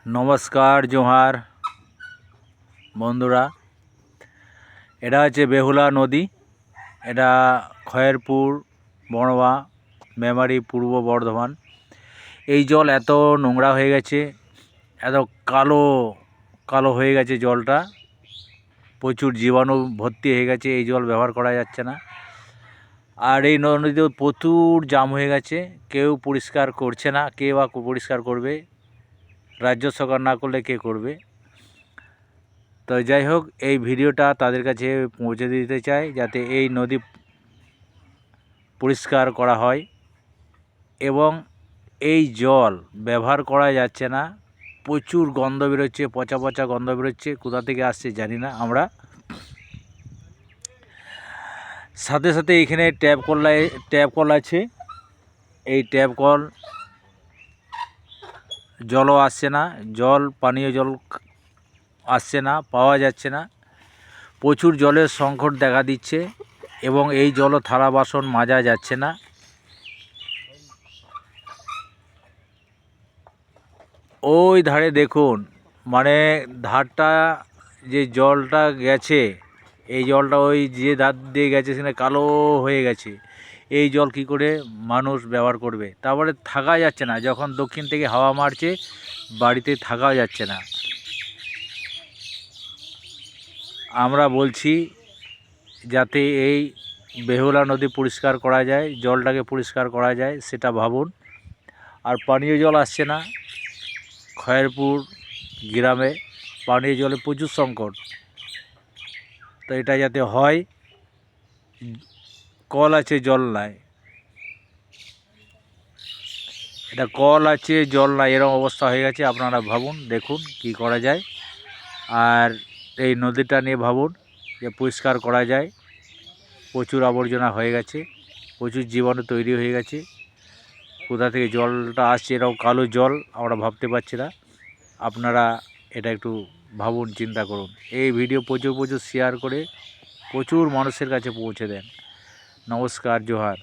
नमस्कार जोहार बंधुरा এটা হচ্ছে বেহুলা নদী। এটা খয়েরপুর বড়োয়া মেমারি পূর্ব বর্ধমান। এই জল এত নোংরা হয়ে গেছে, এত কালো কালো হয়ে গেছে জলটা, প্রচুর জীবাণু ভর্তি হয়ে গেছে। এই জল ব্যবহার করা যাচ্ছে না। আর এই নদীতে প্রচুর জাম হয়ে গেছে, কেউ পরিষ্কার করছে না। কে বা পরিষ্কার করবে? রাজ্য সরকার না করলে কে করবে? তো যাই হোক, এই ভিডিওটা তাদের কাছে পৌঁছে দিতে চাই যাতে এই নদী পরিষ্কার করা হয়। এবং এই জল ব্যবহার করা যাচ্ছে না, প্রচুর গন্ধ বেরোচ্ছে, পচা পচা গন্ধ বেরোচ্ছে। কোথা থেকে আসছে জানি না আমরা। সাথে সাথে এখানে ট্যাপ কল আছে। এই ট্যাপ কল জলও আসছে না, পানীয় জল আসছে না, পাওয়া যাচ্ছে না। প্রচুর জলের সংকট দেখা দিচ্ছে এবং এই জলও থালা বাসন মাজা যাচ্ছে না। ওই ধারে দেখুন, মানে ধারটা যে জলটা গেছে, এই জলটা ওই যে ধার দিয়ে গেছে সেখানে কালো হয়ে গেছে। এই জল কি করে মানুষ ব্যবহার করবে? তারপরে থাকা যাচ্ছে না, যখন দক্ষিণ থেকে হাওয়া মারছে বাড়িতে থাকা যাচ্ছে না। আমরা বলছি যাতে এই বেহুলা নদী পরিষ্কার করা যায়, জলটাকে পরিষ্কার করা যায়, সেটা ভাবুন। আর পানীয় জল আসছে না। খয়েরপুর গ্রামে পানীয় জলে প্রচুর সংকট। তো এটা যাতে হয়, কল আছে জল নাই, এটা কল আছে জল নাই, এরকম অবস্থা হয়ে গেছে। আপনারা ভাবুন, দেখুন কি করা যায়। আর এই নদীটা নিয়ে ভাবুন যে পরিষ্কার করা যায়। প্রচুর আবর্জনা হয়ে গেছে, প্রচুর জীবাণু তৈরি হয়ে গেছে। কোথা থেকে জলটা আসছে, এরকম কালো জল আমরা ভাবতে পারছি না। আপনারা এটা একটু ভাবুন, চিন্তা করুন। এই ভিডিও প্রচুর শেয়ার করে প্রচুর মানুষের কাছে পৌঁছে দেন। নমস্কার, জোহার।